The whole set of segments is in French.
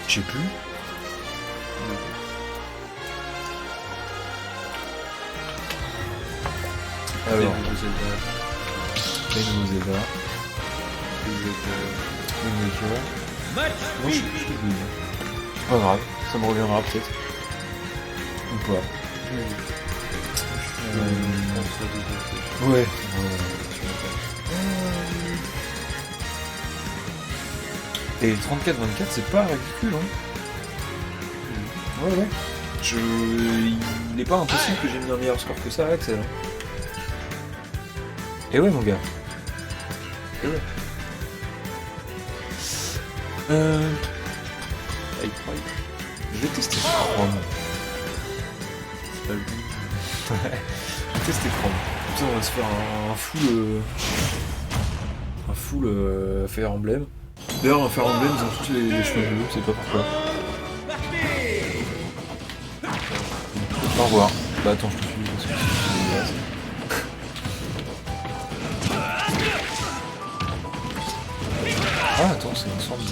Je sais plus. Alors, les nouveaux Zelda. Les Maker. Moi je sais plus. C'est pas grave, ça me reviendra peut-être. Ou pas. Ouais. Et 34-24 c'est pas ridicule hein. Ouais. Il est pas impossible que j'ai mis un meilleur score que ça, Axel. Et ouais mon gars. Et ouais. Je vais tester Chrome. C'est pas le but. Je vais tester Chrome. Putain, on va se faire un full Fire Emblem. D'ailleurs, un Fire Emblem, ils ont tous les cheveux bleus, je sais pas pourquoi. Au revoir. Bah attends, je te suis parce que c'est dégueulasse. Ah attends, c'est une sorte de...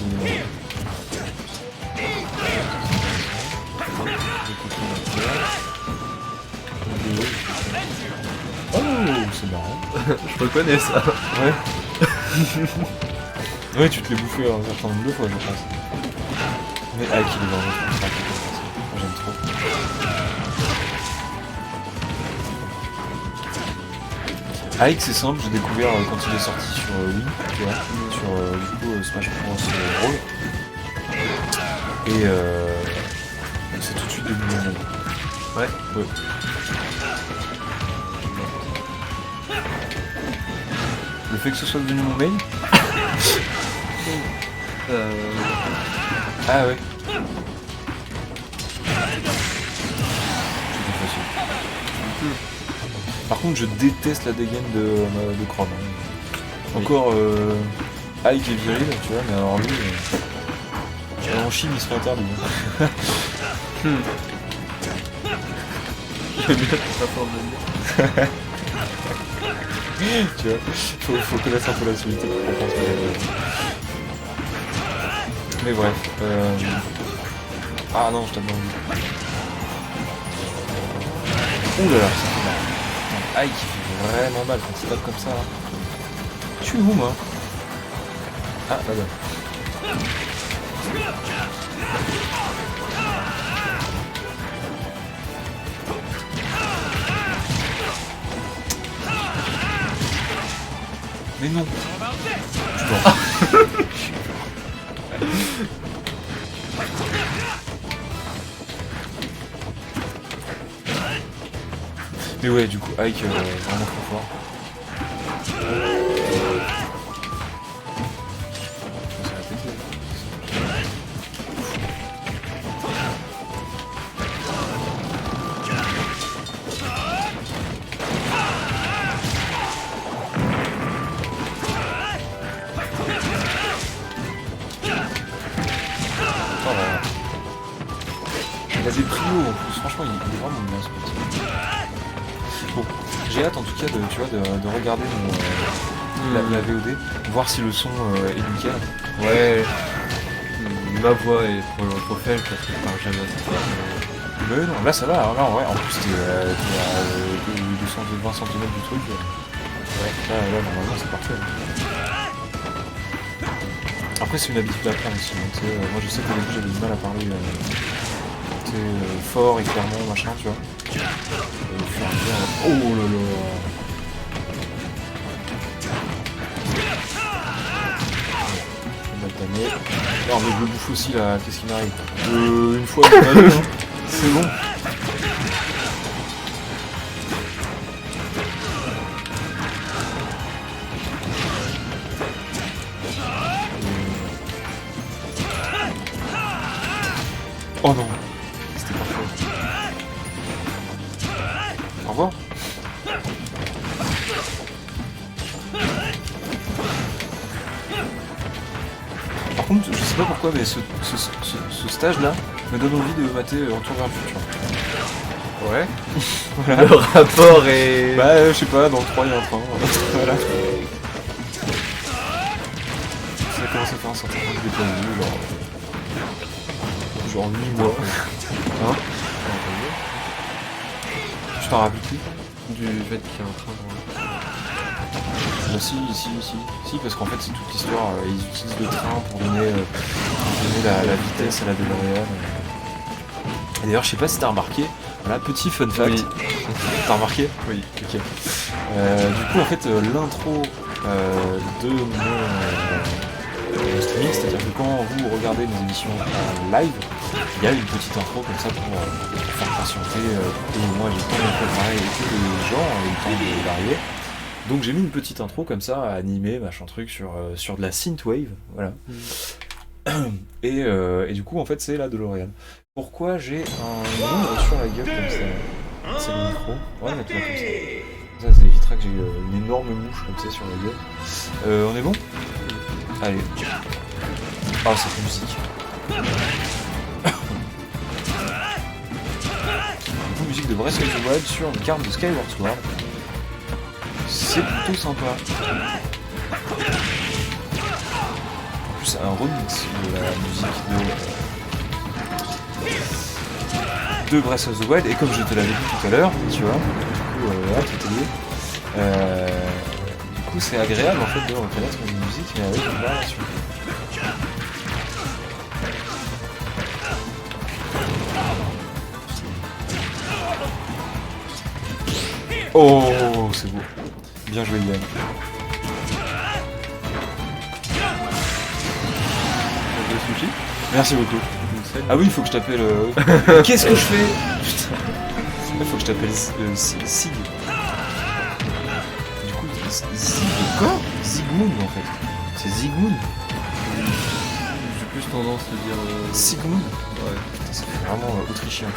Oh, c'est marrant. Je reconnais ça. Ouais. Ouais, tu te l'es bouffé un certain nombre de fois, je pense. Mais ah, qu'il est vraiment j'aime trop. Ike c'est simple, j'ai découvert quand il est sorti sur Wii, tu vois, sur du coup Smash Bros Brawl. Et c'est tout de suite devenu mon nom. Ouais. Le fait que ce soit devenu mon mail. Ah ouais. C'était facile. Par contre je déteste la dégaine de Chrome. Encore Ike est viril, tu vois, mais alors lui en Chine il serait interdit. J'aime bien ta forme de dire. Tu vois, faut connaître un peu la solitude pour comprendre ce que j'ai dit. Mais bref. Ah non, je t'ai demandé. Ouh là là, ça fait mal. Putain, Ike il fait vraiment mal quand il tape comme ça. Hein. Je suis où moi? Ah là-bas. Mais non. Mais ouais, du coup, Ike vraiment trop fort. Il a des prios en plus, franchement il est vraiment bien ce petit. Bon, j'ai hâte en tout cas de regarder la VOD, voir si le son est nickel. Ouais. Ma voix est trop faible parce que je parle jamais à cette fois. Mais non, là ça va, là ouais, en plus t'es à 220 cm du truc. Ouais, là normalement c'est parfait. Après c'est une habitude à prendre aussi, donc, moi je sais qu'au début j'avais du mal à parler fort et clairement machin tu vois. Et au fur et à mesure, oh là là. Non mais je le bouffe aussi là, qu'est-ce qui m'arrive une fois c'est bon. Oh non, c'était parfait. Au revoir. Par contre, je sais pas pourquoi, mais ce stage là me donne envie de mater Retour vers le futur. Ouais. Voilà. Le rapport est... Bah je sais pas, dans le 3 il y a un train. Voilà. Ça commence à faire un certain nombre de dépourvu, genre... genre 8 mois. Hein? Tu t'en rappelles plus? Du fait qu'il y a un train. Bah si, parce qu'en fait c'est toute l'histoire, ils utilisent le train pour donner la vitesse à la DeLorean. Et d'ailleurs je sais pas si t'as remarqué, voilà, petit fun fact. Oui. T'as remarqué? Oui. Ok. Du coup en fait l'intro de mon streaming, c'est-à-dire que quand vous regardez mes émissions en live, il y a une petite intro comme ça pour faire patienter, et moi j'ai le temps de le préparer et que les gens ont eu le temps de varier. Donc j'ai mis une petite intro comme ça, animée, machin truc, sur de la synthwave, voilà. Et du coup en fait c'est la DeLorean. Pourquoi j'ai un nombre sur la gueule comme ça? C'est le micro. On va mettre là comme ça. Ça évitera que j'ai une énorme mouche comme ça sur la gueule. On est bon? Allez. Ah cette musique. Du coup musique de Breath of the Wild sur une carte de Skyward Sword. C'est plutôt sympa. En plus, c'est un remix de la musique de Breath of the Wild. Et comme je te l'avais dit tout à l'heure, tu vois, du coup, là, tout est lié. Du coup, c'est agréable en fait de reconnaître une musique, mais avec une variation. Oh, c'est beau. Bien joué, Yann. Le sushi. Merci beaucoup. Ah oui, il faut que je t'appelle... Qu'est-ce que je fais? Putain. Il faut que je t'appelle Sig. Du coup, Sig... Quoi? Zygmunt, en fait. C'est Zygmunt. J'ai plus tendance à dire... Zygmunt. Ouais. Putain, ça fait vraiment autrichien.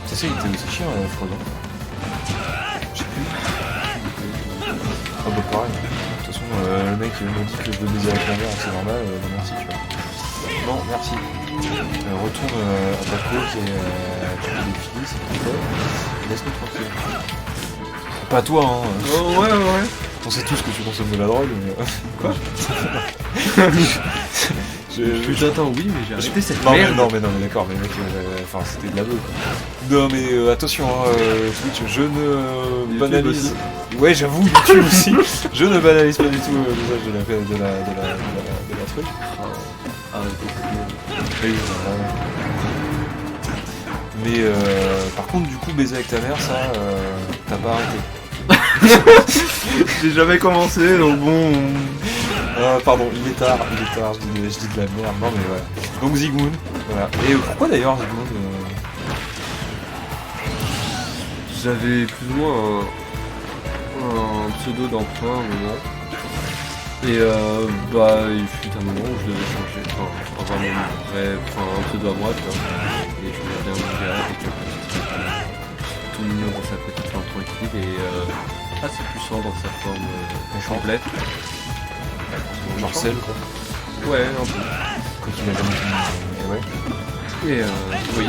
C'est ça, il était autrichien, Frodon. Je sais plus. Ah bah pareil. De toute façon, le mec m'a dit que je veux baiser avec la mère, c'est normal, bah merci, tu vois. Non, merci. Retourne à ta coque et tu fais des filles, c'est tout fait. Laisse-nous tranquille. Pas toi, hein. Oh, ouais. On sait tous que tu consommes de la drogue, mais... Quoi? J'attends, oui, mais j'ai arrêté cette non, merde. mais d'accord, mais mec, enfin c'était de la beuh, quoi. Non mais attention, hein, Twitch, je ne banalise... Ouais, j'avoue, YouTube aussi. Je ne banalise pas du tout l'usage de la truc. Oui, mais par contre, du coup, baiser avec ta mère, ça, t'as pas arrêté. J'ai jamais commencé, donc bon... Pardon, il est tard, je dis de la merde, non mais voilà. Donc Zygmunt, voilà. Et pourquoi d'ailleurs Zygmunt J'avais plus ou moins un pseudo d'emprunt à un moment. Et bah il fut un moment où je devais changer, enfin vraiment un pseudo à moi, tu vois. Et je regardais un manga avec tout mignon dans sa petite forme tranquille et assez puissant dans sa forme complète. Marcel, quoi. Ouais, un peu. Quoi qu'il a jamais fini, ouais. Et oui.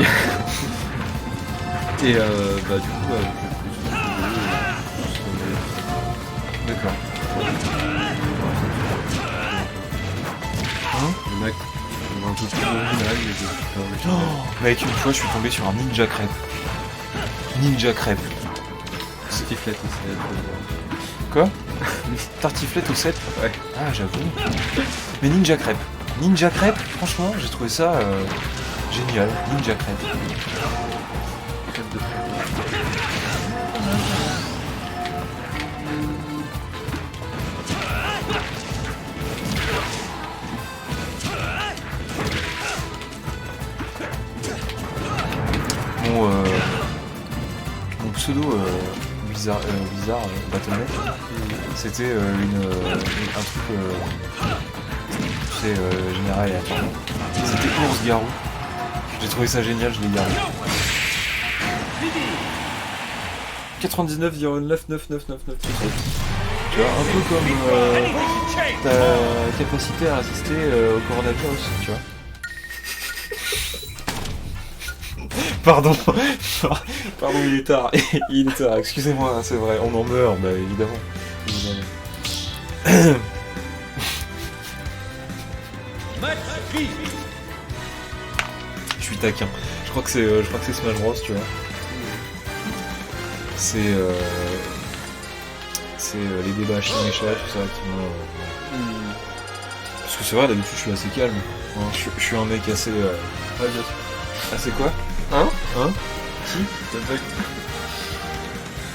Et bah du coup, je plus D'accord. Hein le mec, un peu plus original, mais Mec, une fois, je suis tombé sur un ninja crêpe. Ninja crêpe. Tartiflette aussi. Quoi? Tartiflette au 7? Ouais. Ah, j'avoue. Mais Ninja Crêpe. Ninja Crêpe, franchement, j'ai trouvé ça génial. Ninja Crêpe. Crêpe de Mon pseudo bizarre Battle.net, c'était un truc tu sais, général et aléatoire. C'était Ours Garou. J'ai trouvé ça génial, je l'ai gardé. 99,99999. Tu vois, un peu comme ta capacité à résister au coronavirus, tu vois. Pardon, il est tard, excusez-moi, c'est vrai, on en meurt, bah évidemment. Je suis taquin. Je crois que c'est Smash Bros, tu vois. C'est les débats chien et chat, tout ça qui m'ont. Parce que c'est vrai, d'habitude je suis assez calme. Hein, je suis un mec assez. Ouais, bien sûr. Assez quoi? Hein? Qui?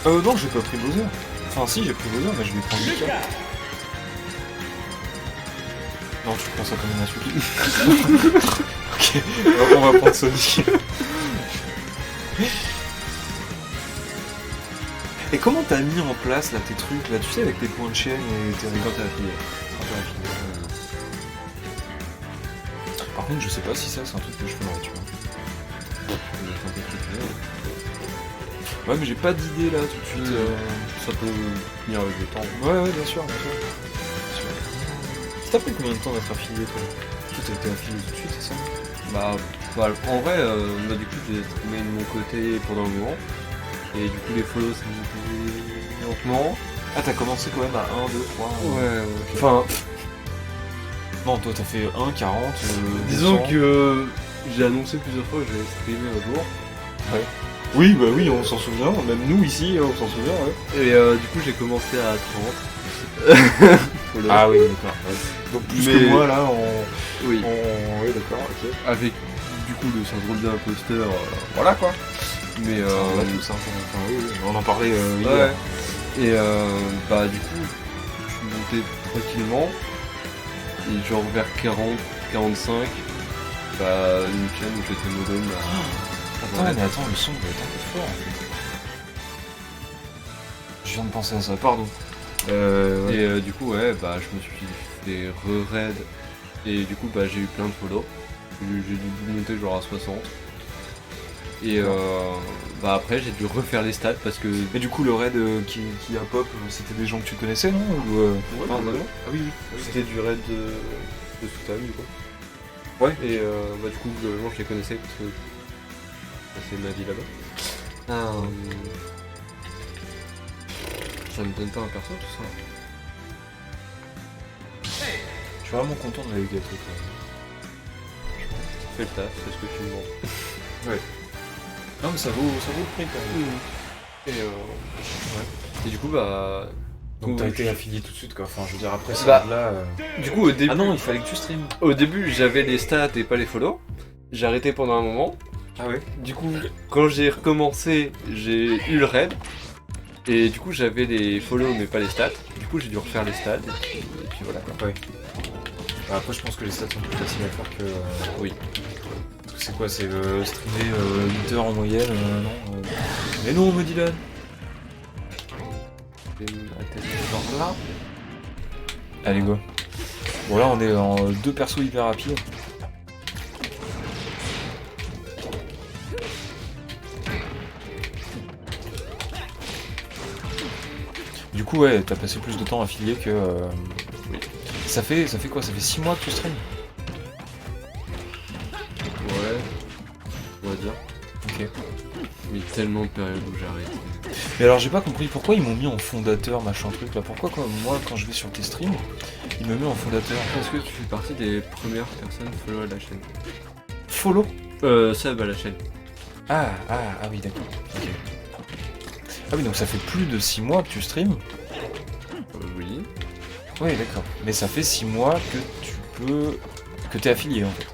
Non, j'ai pas pris Bowser. Enfin, si, j'ai pris Bowser, mais je vais prendre Lucas. Non, tu prends ça comme une insulte. Ok, on va prendre Sonic. Et comment t'as mis en place là tes trucs là, tu sais, avec tes points de chaîne et tes Quand t'as affilé. Par contre, je sais pas si ça c'est un truc que je ferais, tu vois. Ouais, mais j'ai pas d'idée là tout de suite. Ça peut venir avec le temps. Ouais, bien sûr, bien sûr. Ça t'a pris combien de temps d'être affilié toi? Toi t'as été affilié tout de suite, c'est ça? Bah, en vrai, du coup, j'ai streamé de mon côté pendant un moment. Et du coup, les follows, ça montait lentement. Ah, t'as commencé quand même à 1, 2, 3. Ouais. Enfin. Non, toi t'as fait 1, 40. Disons 200. que j'ai annoncé plusieurs fois que j'allais streamer un jour. Oui, bah oui, on s'en souvient. Même nous ici, on s'en souvient, ouais. Et du coup, j'ai commencé à 30. Ah oui, d'accord. Ouais. Donc plus que moi là, Oui. Oui, d'accord, ok. Avec du coup le syndrome de l'imposteur, voilà quoi. Mais tout ça, enfin, oui, on en parlait hier. ouais. Et du coup, je suis monté tranquillement. Et genre vers 40, 45, une chaîne où j'étais modem. Attends, le son doit être un peu fort. Je viens de penser à ça, pardon. Ouais. Et du coup, ouais, je me suis fait re-raid. Et du coup, j'ai eu plein de follow. J'ai dû monter genre à 60. Et après, j'ai dû refaire les stats parce que. Mais du coup, le raid qui a pop, c'était des gens que tu connaissais, non? Ou, Ouais, ah, vraiment. Ah oui. C'était du raid de Soutam, du coup. Ouais. Et du coup, globalement, je les connaissais parce que c'est ma vie là-bas. Ça me donne pas un perso, tout ça. Je suis vraiment content de la gâteau quand même. Fais le taf, c'est ce que tu me demandes. Ouais. Non mais ça vaut le prix quand même. Et du coup, Donc t'as été affilié tout de suite quoi, enfin je veux dire après ça Bah, là... Du coup, au début... Ah non, il fallait que tu streames. Au début, j'avais les stats et pas les follow. J'ai arrêté pendant un moment. Ah ouais. Du coup, quand j'ai recommencé, j'ai eu le raid. Et du coup, j'avais les follow mais pas les stats. Du coup, j'ai dû refaire les stats et puis voilà quoi. Ouais. Bah, après je pense que les stats sont plus faciles à faire que... Oui. Parce que c'est quoi, c'est streamer 8 heures en moyenne, non Mais non, me dit là. Là. Allez go. Bon là on est en 2 persos hyper rapides. Du coup ouais, t'as passé plus de temps affilié que... Oui. Ça fait quoi? Ça fait 6 mois que tu streams? Ouais. On va dire. Ok. Mais tellement de périodes où j'ai arrêté. Mais alors j'ai pas compris pourquoi ils m'ont mis en fondateur machin truc là. Pourquoi moi quand je vais sur tes streams, ils me mettent en fondateur? Parce que tu fais partie des premières personnes follow à la chaîne. Follow? Sub à la chaîne. Ah oui d'accord. Ok. Ah oui donc ça fait plus de 6 mois que tu streams? Oui. Oui d'accord. Mais ça fait 6 mois que tu peux... que t'es affilié en fait.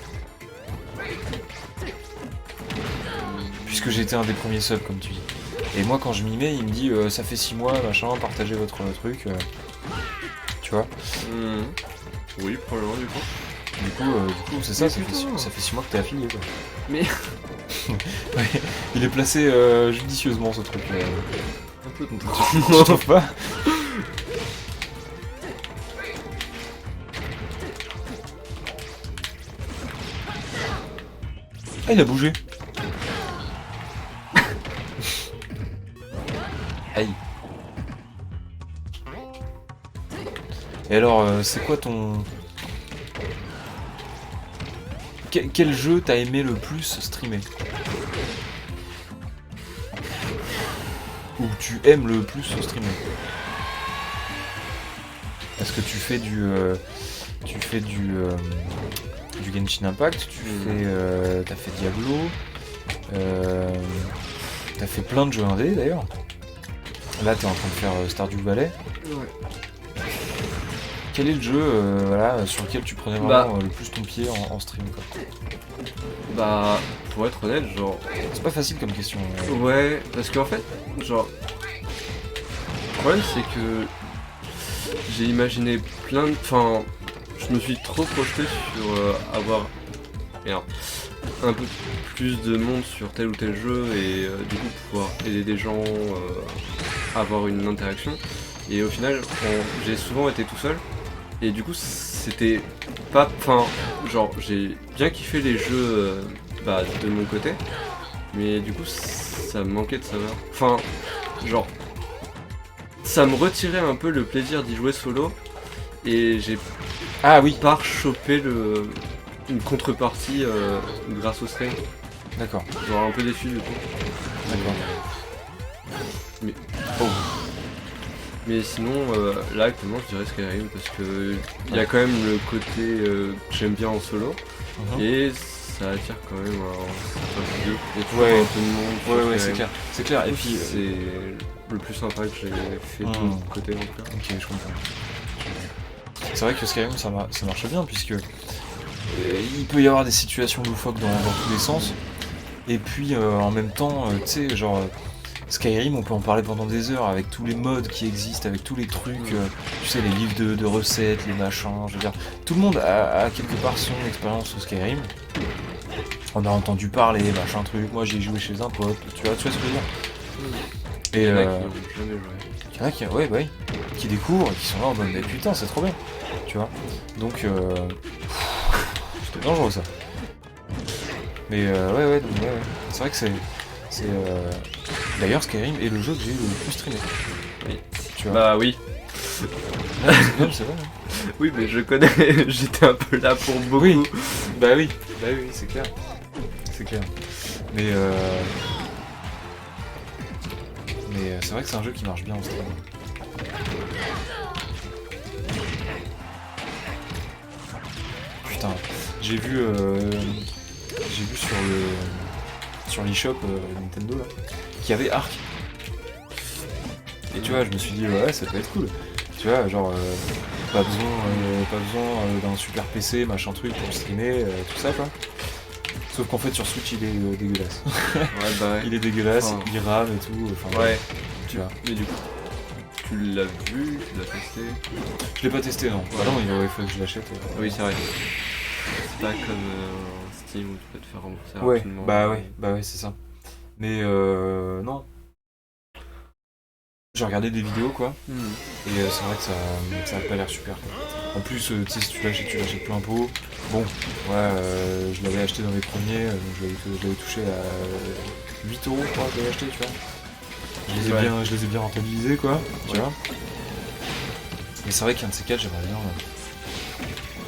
Puisque j'étais un des premiers subs comme tu dis. Et moi quand je m'y mets, il me dit ça fait 6 mois, machin, partagez votre truc. Tu vois? Oui, probablement du coup. Du coup c'est ça, ça fait 6 mois que t'es affilié quoi. Mais... Ouais, il est placé judicieusement ce truc. Un peu content. Tu trouves pas? Ah il a bougé. Aïe. Et alors, c'est quoi ton... Quel jeu t'as aimé le plus streamer? Ou tu aimes le plus streamer? Parce que tu fais du... vu Genshin Impact, t'as fait Diablo, t'as fait plein de jeux indés d'ailleurs. Là t'es en train de faire Stardew Valley. Ouais. Quel est le jeu voilà, sur lequel tu prenais vraiment le plus ton pied en stream quoi? Bah, pour être honnête, genre... C'est pas facile comme question. Ouais, parce qu'en fait, genre... Le problème c'est que j'ai imaginé plein de... Enfin, je me suis trop projeté sur avoir un peu plus de monde sur tel ou tel jeu et du coup pouvoir aider des gens, avoir une interaction. Et au final, j'ai souvent été tout seul. Et du coup, c'était pas... Enfin, genre, j'ai bien kiffé les jeux de mon côté. Mais du coup, ça me manquait de saveur. Enfin, genre... Ça me retirait un peu le plaisir d'y jouer solo. Et j'ai pas chopé une contrepartie grâce au stream. D'accord. Genre un peu déçu du coup. D'accord. Mais... Mais sinon, là actuellement je dirais Skyrim parce que il y a quand même le côté que j'aime bien en solo et ça attire quand même un vidéo. Il y a toujours un peu de monde. Ouais, c'est clair. C'est clair. Et puis c'est le plus sympa que j'ai fait de mon côté en tout cas. Ok, je comprends. C'est vrai que Skyrim ça marche bien puisque il peut y avoir des situations loufoques dans tous les sens. Et puis en même temps, tu sais, genre Skyrim, on peut en parler pendant des heures avec tous les modes qui existent, avec tous les trucs, tu sais, les livres de recettes, les machins, je veux dire, tout le monde a quelque part son expérience sur Skyrim. On a entendu parler, machin truc, moi j'ai joué chez un pote, tu vois ce que je veux dire. Et il y en a qui n'ont jamais joué. Il y en a qui découvrent, qui sont là en mode mais putain c'est trop bien, tu vois. Donc c'était dangereux ça. Mais ouais. C'est vrai que c'est d'ailleurs Skyrim est le jeu que j'ai le plus streamé. Oui. Tu vois. Bah oui. C'est vrai. Hein. Oui mais je connais, j'étais un peu là pour beaucoup. Oui. Bah oui, c'est clair. C'est clair. Mais c'est vrai que c'est un jeu qui marche bien en stream. Putain, j'ai vu sur l'eShop Nintendo là, qu'il y avait Ark. Et tu vois, je me suis dit ouais, ça peut être cool. Tu vois, genre pas besoin d'un super PC, machin truc pour streamer, tout ça quoi. Sauf qu'en fait sur Switch il est dégueulasse. Ouais bah ouais. Il est dégueulasse, il rame et tout. Enfin, ouais. Tu vois. Mais du coup, tu l'as vu, tu l'as testé? Je l'ai pas testé non. Bah non, il faut que je l'achète. Oui c'est vrai. C'est pas comme Steam où tu peux te faire rembourser rapidement. Bah ouais, c'est ça. Mais non. J'ai regardé des vidéos quoi. Et c'est vrai que ça a pas l'air super. En plus, tu sais, si tu l'achètes plein pot. Bon, ouais, je l'avais acheté dans les premiers, donc je l'avais touché à 8 € je crois que je l'avais acheté, tu vois. Je les ai bien rentabilisés quoi, tu vois. Mais c'est vrai qu'un de ces quatre j'aimerais bien.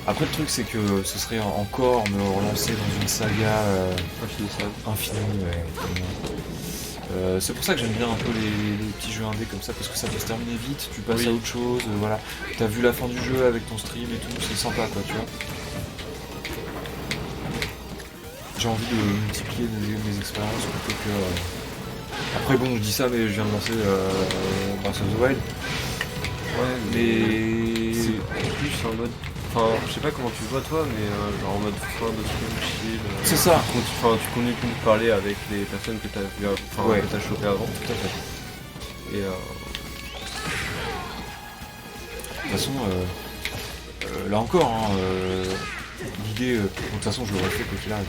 Après le truc c'est que ce serait encore me relancer dans une saga infinie, c'est pour ça que j'aime bien un peu les petits jeux indés comme ça, parce que ça peut se terminer vite, tu passes à autre chose, voilà. T'as vu la fin du jeu avec ton stream et tout, c'est sympa quoi, tu vois. J'ai envie de multiplier mes expériences plutôt que... Après bon, je dis ça, mais je viens de lancer Breath of the Wild. Ouais, mais c'est plus en mode... Enfin, je sais pas comment tu vois toi, mais genre en mode fin de stream chill. C'est ça. Tu continues de parler avec les personnes que t'as vu, que t'as chopé avant. Tout à fait. Et de toute façon, là encore, hein, l'idée, de toute façon je l'aurais fait quoi qu'il arrive.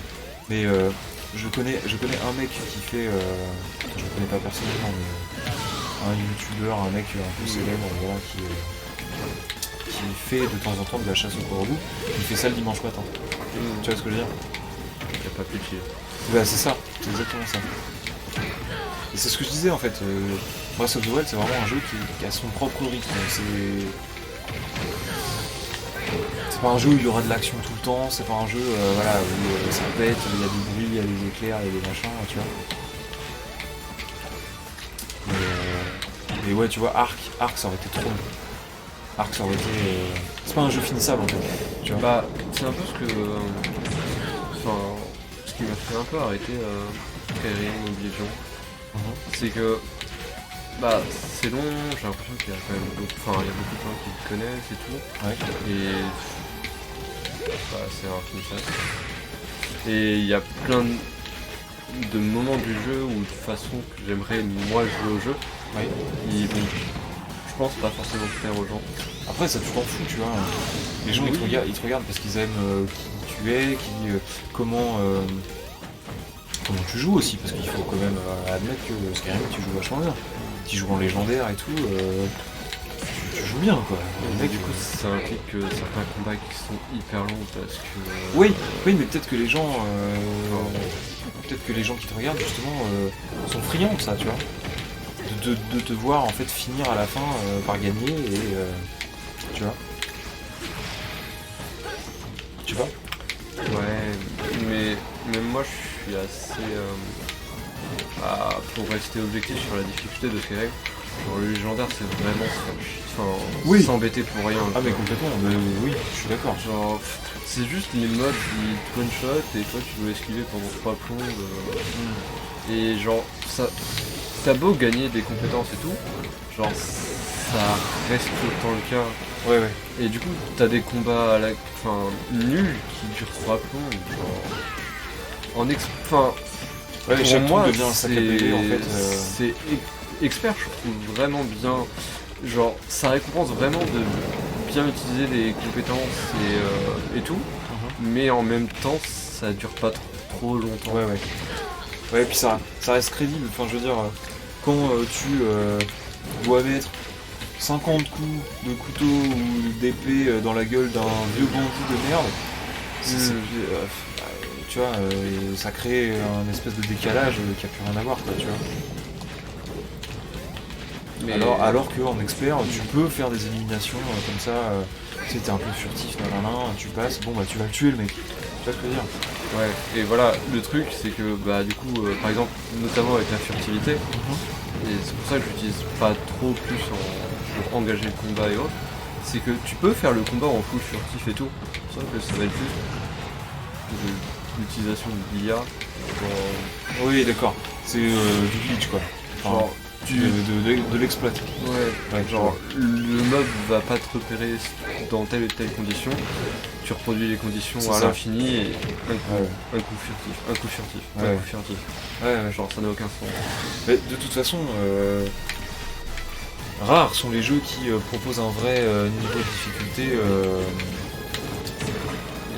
Mais je connais un mec qui fait, je le connais pas personnellement, mais un youtubeur, un mec un peu célèbre, voilà, qui fait de temps en temps de la chasse au corbeau. Il fait ça le dimanche matin. Tu vois ce que je veux dire? il n'y a pas plus de chill. Bah c'est ça, c'est exactement ça. Et c'est ce que je disais en fait, Breath of the Wild c'est vraiment un jeu qui a son propre rythme. C'est pas un jeu où il y aura de l'action tout le temps, c'est pas un jeu voilà, où ça pète, il y a du bruit, il y a des éclairs, il y a des machins, tu vois. Mais ouais, tu vois, Ark ça aurait été trop bien. Arc, ça aurait été. C'est pas un jeu finissable en fait. Tu vois. Bah, c'est un peu ce que. Enfin, ce qui m'a fait un peu arrêter Skyrim, Oblivion. C'est que. Bah, c'est long, j'ai l'impression qu'il y a quand même beaucoup. Enfin, il y a beaucoup de gens qui le connaissent et tout. Ouais. Et. Bah, c'est infinissable. Et il y a plein de moments du jeu ou de façon que j'aimerais moi jouer au jeu. Ouais. Ils vont, je pense, pas forcément plaire aux gens. Après, ça tu t'en fous, tu vois. Les gens Oui. ils te regardent parce qu'ils aiment qui tu es, comment tu joues aussi, parce qu'il faut quand même admettre que Skyrim, tu joues vachement bien. Tu joues en légendaire et tout, tu joues bien quoi. Les mecs, Du coup, ça implique que certains combats qui sont hyper longs parce que. oui, mais peut-être que les gens, qui te regardent justement sont friands de ça, tu vois, de te voir en fait finir à la fin par gagner et tu vois. Tu vois. Ouais, mais même moi je suis assez. Pour rester objectif sur la difficulté de Skyrim, genre le légendaire c'est vraiment Oui. s'embêter pour rien. Ah mais quoi. complètement, mais oui, je suis d'accord. Genre, c'est juste les modes qui te one-shot et toi tu dois esquiver pendant 3 plombes. Et genre, t'as beau gagner des compétences et tout, genre ça reste tout le temps le cas. Ouais, ouais. Et du coup, t'as des combats nuls qui durent 3 plombes. Genre, Ouais, pour chaque moi, truc devient un sac à péter en fait. c'est expert, je trouve vraiment bien. Genre, ça récompense vraiment de bien utiliser les compétences et tout, mais en même temps, ça dure pas trop longtemps. Ouais, ouais. Ouais, puis ça reste crédible. Enfin, je veux dire, quand tu dois mettre 50 coups de couteau ou d'épée dans la gueule d'un vieux bandit de merde, tu vois, ça crée un espèce de décalage qui a plus rien à voir, quoi, tu vois. Mais Alors qu'en expert, tu peux faire des éliminations comme ça, tu sais, t'es un peu furtif, tu passes, bon bah tu vas le tuer le mec. Tu vois ce que je veux dire? ouais, et voilà, le truc c'est que bah du coup, par exemple, notamment avec la furtivité, et c'est pour ça que j'utilise pas trop plus pour engager le combat et autres, c'est que tu peux faire le combat en full furtif et tout, sauf que ça va être juste l'utilisation de l'IA, genre, Oui, d'accord. C'est du glitch, quoi. Enfin, genre, de l'exploiter. ouais, genre le mob va pas te repérer dans telle et telle condition, tu reproduis les conditions C'est à ça. l'infini et Ouais. un coup furtif, un coup furtif, Ouais. un coup furtif. Ouais, Genre ça n'a aucun sens. mais de toute façon, rares sont les jeux qui proposent un vrai niveau de difficulté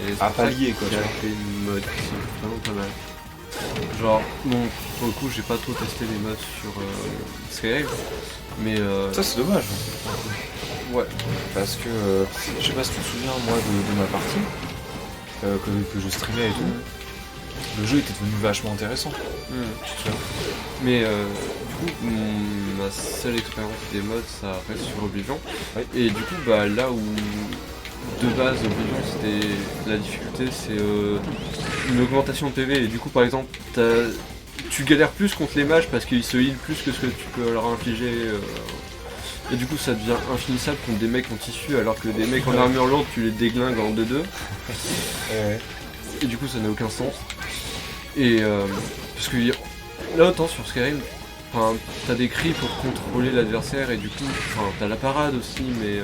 Et c'est à pour ça pallier, quoi. qu'il y Tu a vois. des modes qui sont vraiment pas mal. Genre, bon, pour le coup, j'ai pas trop testé les modes sur Skyrim, mais Ça, c'est dommage. ouais. Parce que, je sais pas si tu te souviens, moi, de ma partie, que je streamais et tout, le jeu était devenu vachement intéressant. Hmm. Tu te souviens? Mais du coup, ma seule expérience des modes, ça reste sur Oblivion. Ouais. Et du coup, bah là où de base Oblivion, c'était la difficulté, c'est une augmentation de PV. Et du coup, par exemple, tu galères plus contre les mages parce qu'ils se heal plus que ce que tu peux leur infliger. Et du coup, ça devient infinissable contre des mecs en tissu, alors que des mecs en armure lourde, tu les déglingues en 2-2. Ouais. Et du coup, ça n'a aucun sens. Et parce que là, autant sur Skyrim, t'as des cris pour contrôler l'adversaire, et du coup, t'as la parade aussi, mais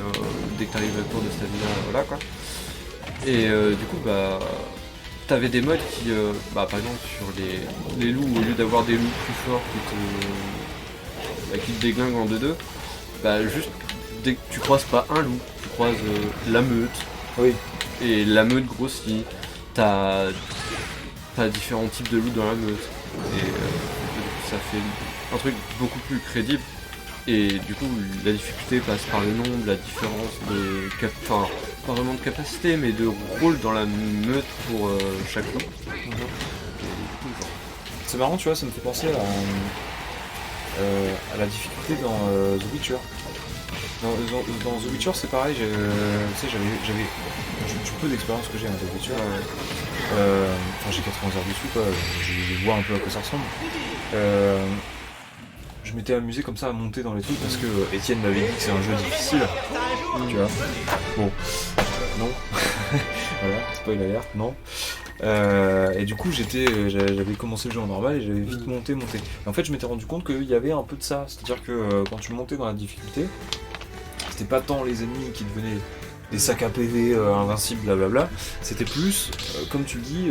dès que t'arrives à court de stamina, voilà quoi. Et du coup, bah, t'avais des modes qui, par exemple, sur les loups, au lieu d'avoir des loups plus forts qui te déglinguent en 2-2, bah, juste dès que tu croises pas un loup, tu croises la meute, Oui. et la meute grossit, t'as différents types de loups dans la meute, et ça fait un truc beaucoup plus crédible, et du coup la difficulté passe par le nombre, la différence de pas vraiment de capacité, mais de rôle dans la meute pour chaque loup. Et du coup, genre, C'est marrant, tu vois, ça me fait penser à la difficulté dans The Witcher. Dans The Witcher, c'est pareil, tu sais, j'avais du peu d'expérience que j'ai dans The Witcher. Enfin, j'ai 80 heures dessus, quoi, je vois un peu à quoi ça ressemble. je m'étais amusé comme ça à monter dans les trucs parce que Étienne m'avait dit que c'est un jeu difficile. Tu vois. Bon. Non. Voilà, spoil alert, non. Et du coup j'avais commencé le jeu en normal et j'avais vite monté. Et en fait je m'étais rendu compte qu'il y avait un peu de ça, c'est-à-dire que quand tu montais dans la difficulté, c'était pas tant les ennemis qui devenaient des sacs à PV invincibles, blablabla, c'était plus, comme tu le dis,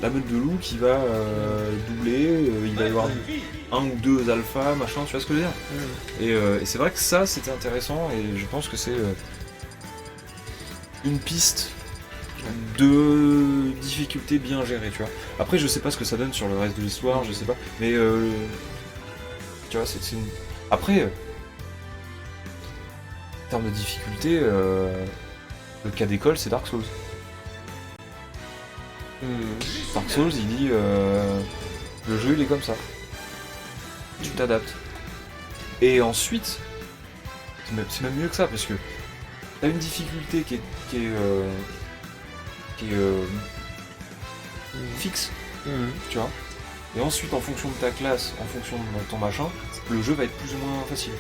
la meute de loups qui va doubler, il va y avoir un ou deux alphas, machin, tu vois ce que je veux dire. Et c'est vrai que ça c'était intéressant et je pense que c'est une piste de difficulté bien gérée, tu vois. Après je sais pas ce que ça donne sur le reste de l'histoire, je sais pas, mais tu vois, c'est une... Après, en termes de difficulté, le cas d'école c'est Dark Souls. Dark Souls il dit le jeu il est comme ça. Tu t'adaptes. Et ensuite, c'est même mieux que ça parce que t'as une difficulté qui est fixe, tu vois. Et ensuite en fonction de ta classe, en fonction de ton machin, le jeu va être plus ou moins facile.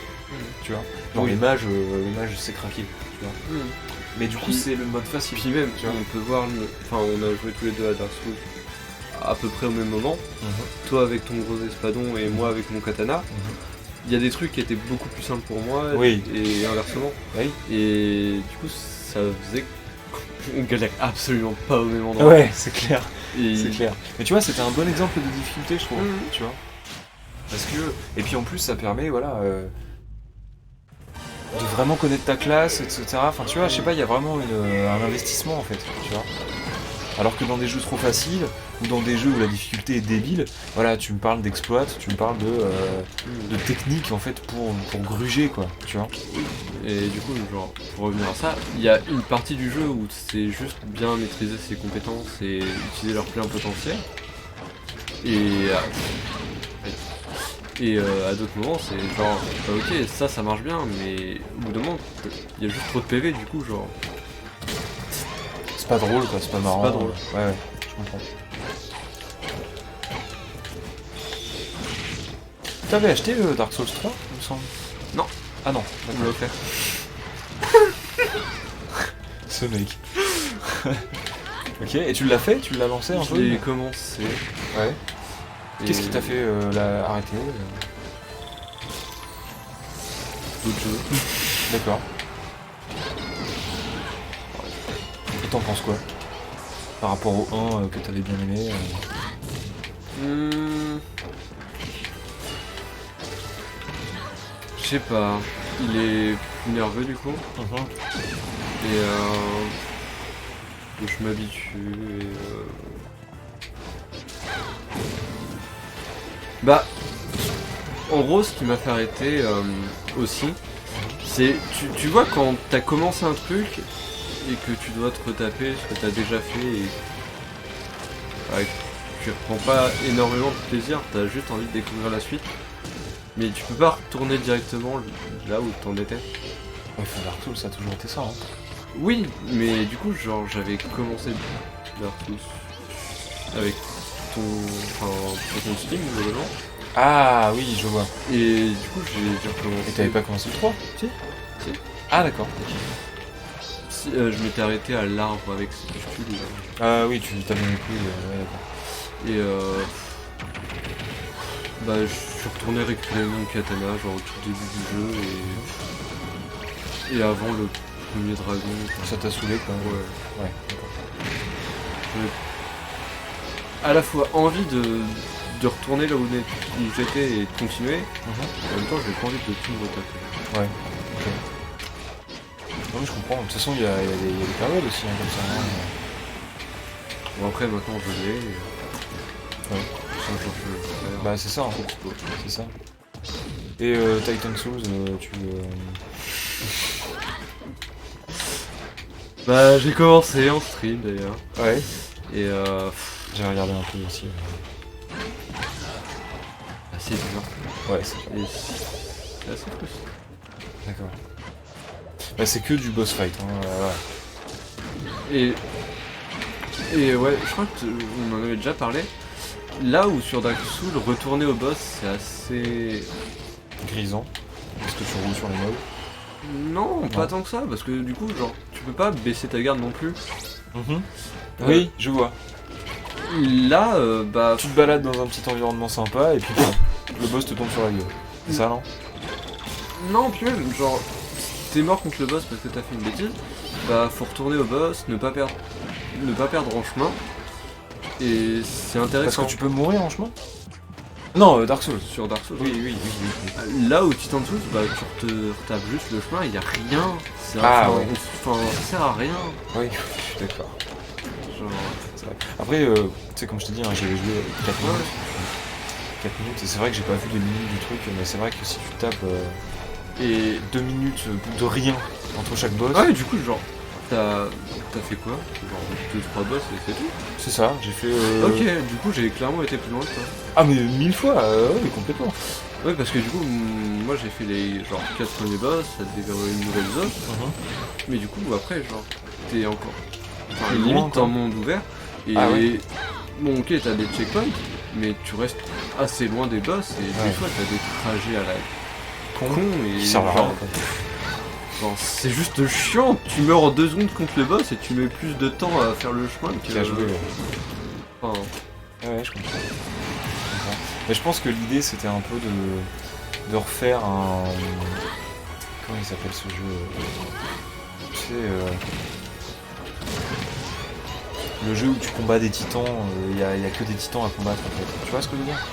Tu vois. Genre Oui. les mages c'est craqué, tu vois. Mais du coup c'est le mode facile. Puis même, tu vois. on peut voir, enfin on a joué tous les deux à Dark Souls à peu près au même moment. Toi avec ton gros espadon et moi avec mon katana. Il y a des trucs qui étaient beaucoup plus simples pour moi Oui. et inversement. Oui. Et du coup ça faisait qu'on galère absolument pas au même endroit. Ouais, c'est clair. Et... C'est clair. Mais tu vois, c'était un bon exemple de difficulté, je trouve. Tu vois. Parce que... Et puis en plus, ça permet, voilà... de vraiment connaître ta classe, etc. Enfin, tu vois, je sais pas, il y a vraiment un investissement, en fait. Tu vois. Alors que dans des jeux trop faciles, ou dans des jeux où la difficulté est débile, voilà, tu me parles d'exploit, tu me parles de technique, en fait, pour gruger, quoi. Tu vois. Et du coup, genre, pour revenir à ça, il y a une partie du jeu où c'est juste bien maîtriser ses compétences et utiliser leur plein potentiel. Et à d'autres moments, c'est genre, ok, ça marche bien, mais au bout d'un moment, il y a juste trop de PV, du coup, genre... C'est pas drôle, quoi, c'est pas marrant. pas drôle. Ouais, je comprends. T'avais acheté le Dark Souls 3, il me semble? Non. Ah non, On me l'a offert. Ce mec. Ok, et tu l'as fait? Tu l'as lancé un Je peu? l'ai commencé. Ouais. Qu'est-ce qui et t'a fait arrêter d'autres jeux. D'accord. Et t'en penses quoi? Par rapport au 1 que t'avais bien aimé Je sais pas. Il est plus nerveux du coup. Et je m'habitue et bah en gros ce qui m'a fait arrêter aussi c'est tu vois quand t'as commencé un truc et que tu dois te retaper ce que t'as déjà fait et tu reprends pas énormément de plaisir, t'as juste envie de découvrir la suite mais tu peux pas retourner directement là où t'en étais. Ouais, Dark Souls, ça a toujours été ça. Hein. Oui, mais du coup, genre, j'avais commencé Dark Souls avec ton Steam, globalement. Ah oui, je vois. Et du coup, j'ai recommencé. Et t'avais pas commencé le 3? Si. Ah d'accord. Si, je m'étais arrêté à l'arbre avec ce tue. Ah oui, tu t'as bien écouté, ouais, d'accord. Et bah, je suis retourné récupérer mon katana, genre au tout début du jeu, et avant le premier dragon. Ça t'a saoulé quoi? Ouais. Ouais, d'accord. J'avais à la fois envie de retourner là où j'étais et de continuer, en même temps j'avais pas envie de tout me retaper. Ouais, ok. Non mais je comprends, de toute façon il y a des périodes aussi hein, comme ça. Hein. Bon après maintenant je l'ai et Ouais. ça je fais. Bah c'est ça, hein. C'est ça. Et Titan Souls, tu... Bah j'ai commencé en stream d'ailleurs. Ouais. Et J'ai regardé un peu aussi. assez dur. Ouais, c'est Et c'est assez frustrant. d'accord. Bah c'est que du boss fight, hein, ouais. Et ouais, je crois qu'on en avait déjà parlé. Là où sur Dark Souls, retourner au boss c'est assez grisant. Parce que tu roules sur les mobs. Non, pas tant que ça, parce que du coup, genre, tu peux pas baisser ta garde non plus. Oui, je vois. Là, bah... Tu te balades dans un petit environnement sympa et puis le boss te tombe sur la gueule. C'est ça, non? Non, puis même, genre, si t'es mort contre le boss parce que t'as fait une bêtise, bah faut retourner au boss, ne pas perdre en chemin. Et c'est Parce intéressant. que tu peux mourir en chemin? Non, Dark Souls. Sur Dark Souls. Oui. Là où Titan Souls, bah tu te retapes juste le chemin, il y a rien. Ah, enfin, ouais. ça sert à rien. Oui, je suis d'accord. Genre... C'est vrai. Après, tu sais, comme je te dis, hein, j'avais joué 4 minutes. 4 minutes, et c'est vrai que j'ai pas vu les minutes du truc, mais c'est vrai que si tu tapes et 2 minutes de rien entre chaque boss. Ouais, du coup, genre, t'as fait quoi? Genre 2-3 boss et c'est tout? C'est ça, j'ai fait. Ok, du coup, j'ai clairement été plus loin que toi. Ah, mais 1000 fois, oui, complètement. Ouais, parce que du coup, moi j'ai fait les genre 4 premiers boss, ça te déverrouille une nouvelle zone, mais du coup, après, genre, t'es encore. Enfin, Plus limite, loin, t'es en monde ouvert, et Ah ouais. bon, ok, t'as des checkpoints, mais tu restes assez loin des boss, et Ouais. des fois, t'as des trajets à la con, et Qui servent à genre, rien, quoi. genre, c'est juste chiant, tu meurs en 2 secondes contre le boss, et tu mets plus de temps à faire le chemin que. Qui a joué. Enfin, Ouais, je comprends. Mais je pense que l'idée c'était un peu de refaire un. Comment il s'appelle ce jeu? Tu sais. Le jeu où tu combats des titans, il y a que des titans à combattre en fait. Tu vois ce que je veux dire?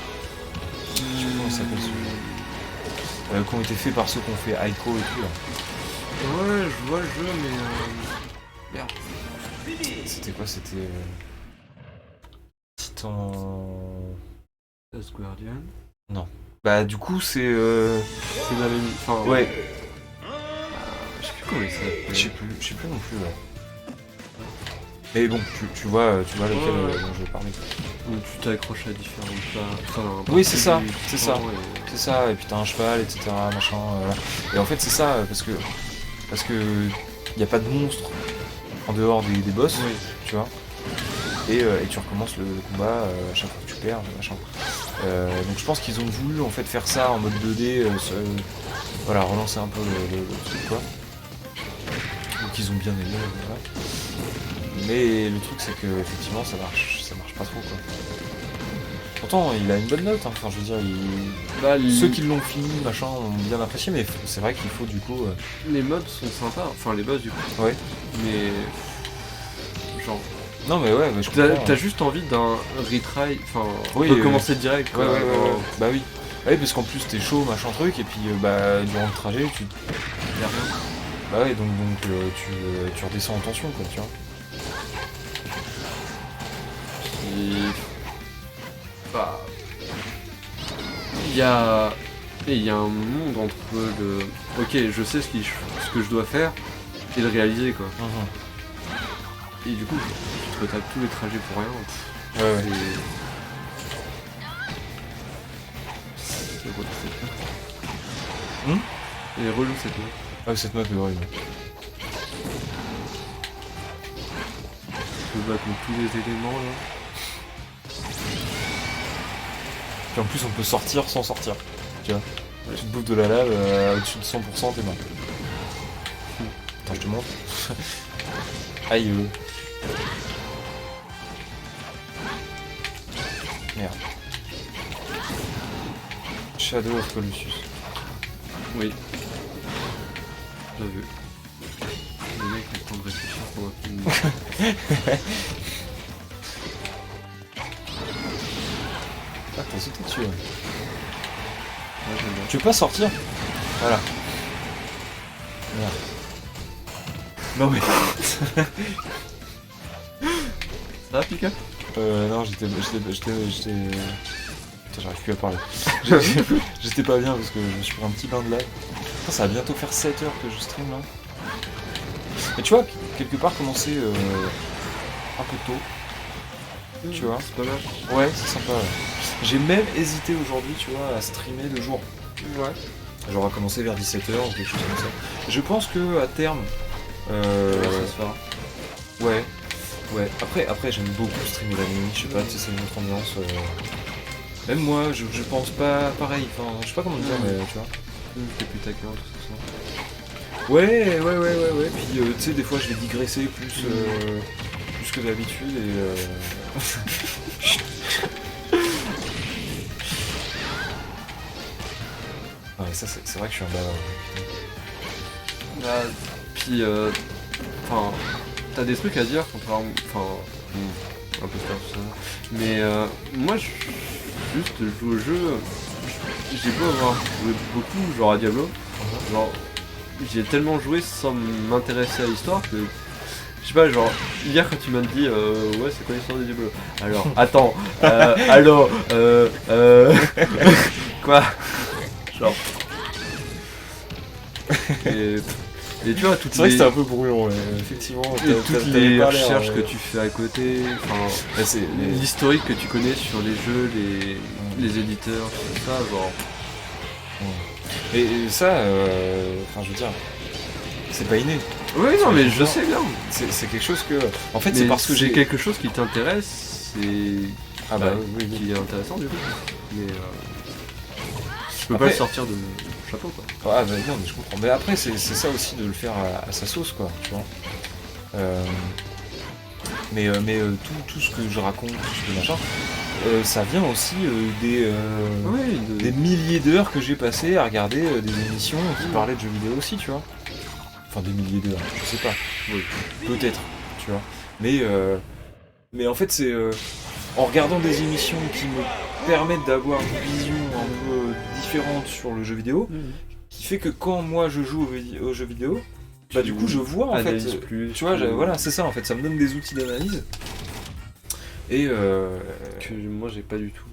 Je sais pas comment ça s'appelle ce jeu. Qui ont été faits par ceux qui ont fait Aiko et tout là. ouais, je vois le jeu, mais. Merde. C'était quoi? C'était. Titan. Last Guardian. Bah du coup c'est. C'est la même. Enfin, Ouais, je sais plus comment il s'appelle. je sais plus non plus, ouais. Mais bon, tu vois lequel Ouais. dont je parlais. Où tu t'accroches à différentes parties. Oui, c'est ça, du c'est champ ça. C'est ça, et puis t'as un cheval, etc. Machin. Et en fait c'est ça, parce que y a pas de monstre en dehors des boss, Oui. tu vois. Et tu recommences le combat à chaque fois que tu perds, machin. Donc je pense qu'ils ont voulu en fait faire ça en mode 2D, voilà, relancer un peu le truc quoi. Donc ils ont bien aimé, voilà. Mais le truc c'est que effectivement ça marche pas trop quoi. Pourtant il a une bonne note, hein. Enfin je veux dire, Bah, ceux qui l'ont fini machin ont bien apprécié, mais c'est vrai qu'il faut du coup. les modes sont sympas, enfin les boss du coup. Ouais. Mais. Genre. Non mais ouais, mais je comprends. T'as juste envie d'un retry, enfin. Oui, recommencer direct quoi. Ouais. Bah oui. Ouais, parce qu'en plus t'es chaud machin truc, et puis bah durant le trajet tu. Y a rien. Bah ouais, donc tu redescends en tension quoi, tu vois. Et. Bah. Il y a un monde entre le. Ok, je sais ce que je dois faire et le réaliser quoi. Et du coup, tu te retapes tous les trajets pour rien. Ouais. C'est relou cette Hum map. Elle est relou cette map. Ah, cette map est horrible. Tu peux battre contre tous les éléments là. Puis en plus on peut sortir sans sortir, tu vois. Tu te bouffes de la lave, au-dessus de 100% t'es mort. Attends, je te montre. Aïe. Merde. Shadow of Colossus. Oui. J'ai vu. Le mec est en train de réfléchir pour un film. Ah, t'as sauté dessus. Ouais, j'aime bien. Tu veux pas sortir? Voilà. Merde. Non mais... Ça va, Pika? Non, j'étais... Putain, j'arrive plus à parler. J'étais pas bien parce que je me suis pris un petit bain de lave. Putain, ça va bientôt faire 7 heures que je stream là. Mais tu vois, quelque part commencer un peu tôt. Tu vois. C'est pas mal. Ouais, c'est sympa. Ouais. J'ai même hésité aujourd'hui, tu vois, à streamer le jour. Ouais. Genre à commencer vers 17h ou quelque chose comme ça. Je pense que à terme... Ça se fera. Ouais. Ouais. Après j'aime beaucoup streamer la nuit, je sais pas, tu sais, c'est une autre ambiance. Même moi, je pense pas pareil. Enfin, je sais pas comment dire, mais tu vois. J'étais plus taquin, tout ça. Ouais. Puis tu sais, des fois, je vais digresser plus que d'habitude et. Ah, mais ça, c'est vrai que je suis un bavard. Bah, puis, enfin, t'as des trucs à dire, contrairement, enfin, un peu faire tout ça. Mais moi, juste, je joue au jeu, j'ai beau avoir joué beaucoup, genre à Diablo, genre, j'ai tellement joué sans m'intéresser à l'histoire que, je sais pas, genre, hier quand tu m'as dit, ouais, c'est quoi l'histoire de Diablo? Alors, attends, allô, quoi? Genre. Et tu vois, toutes C'est vrai que les, c'était un peu brouillon, ouais. Effectivement. et toutes les recherches que tu fais à côté, enfin, Bah, c'est l'historique que tu connais sur les jeux, les éditeurs, tout ça, genre. Et ça, enfin, je veux dire, c'est pas inné. Oui, non, mais je sais bien. C'est quelque chose que. En fait, Mais c'est parce que j'ai j'ai. quelque chose qui t'intéresse, et Ah bah oui. qui est intéressant du coup. Mais je peux Après- pas le sortir de mon chapeau, quoi. Ah bah non, mais je comprends. Mais après, c'est ça aussi de le faire à sa sauce, quoi, tu vois. Mais tout ce que je raconte, tout ce que machin, ça vient aussi des milliers d'heures que j'ai passées à regarder des émissions qui parlaient de jeux vidéo aussi, tu vois. Enfin, des milliers d'heures, je sais pas. Oui, peut-être, tu vois. Mais en fait, c'est en regardant des émissions qui me permettent d'avoir une vision un peu différente sur le jeu vidéo, qui fait que quand moi je joue aux jeux vidéo, bah du coup je vois en fait, Analyse plus, tu vois, voilà, c'est ça en fait, ça me donne des outils d'analyse. Et que moi j'ai pas du tout.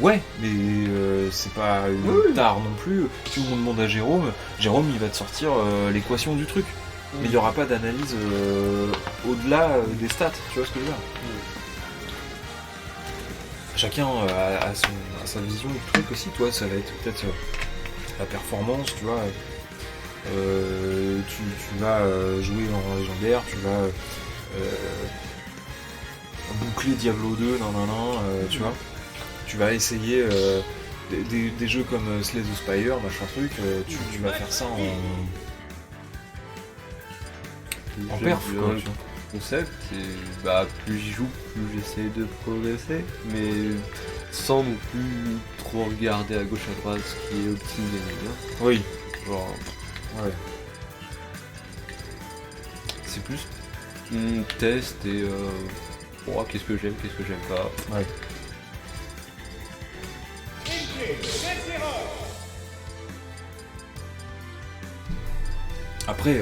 ouais, mais c'est pas une tare non plus. Si on demande à Jérôme il va te sortir l'équation du truc. Mais il n'y aura pas d'analyse au-delà des stats, tu vois ce que je veux dire. Chacun a sa vision du truc aussi, toi ça va être peut-être la performance, tu vois. Tu vas jouer en légendaire, tu vas boucler Diablo 2, tu vois. Tu vas essayer des jeux comme Slay the Spire, machin truc, tu vas faire ça en perf, quoi. Tu vois. Concept, et bah plus j'y joue, plus j'essaie de progresser, mais sans non plus trop regarder à gauche à droite ce qui est optimisé, bien. Oui, Genre, ouais. c'est plus test et oh, qu'est-ce que j'aime pas. Ouais. Après,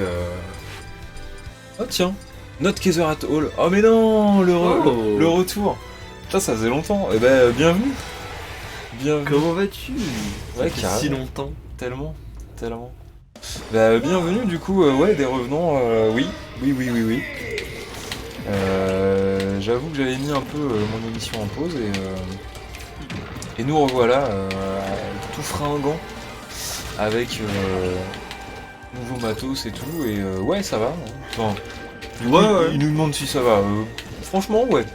oh tiens, Not Kaiser at All. Oh mais non, le retour. Putain, ça faisait longtemps. Eh ben, bienvenue. Bienvenue. Comment vas-tu? Ouais, Ça fait carrément. si longtemps. Tellement. Bah, bienvenue du coup, ouais, des revenants, oui. J'avoue que j'avais mis un peu mon émission en pause et nous revoilà tout fringant avec nouveau matos et tout, et ouais, ça va. Enfin, il nous demande si ça va. Franchement, ouais.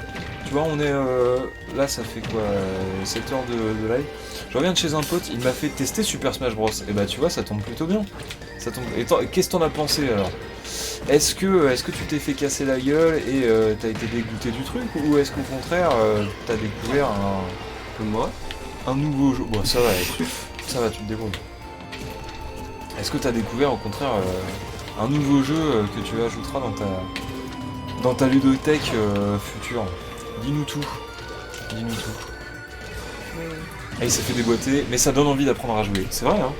Tu vois, on est là, ça fait quoi 7 heures de live. Je reviens de chez un pote, il m'a fait tester Super Smash Bros. Et bah, tu vois, ça tombe plutôt bien. Ça tombe... Et qu'est-ce que t'en as pensé alors? Est-ce que tu t'es fait casser la gueule et t'as été dégoûté du truc, ou est-ce qu'au contraire t'as découvert Comme moi. un nouveau jeu? Bon, ça va, tu te débrouilles. Est-ce que t'as découvert au contraire un nouveau jeu que tu ajouteras dans ta ludothèque future? Dis-nous tout. Et il s'est fait déboîter, mais ça donne envie d'apprendre à jouer. C'est vrai, hein.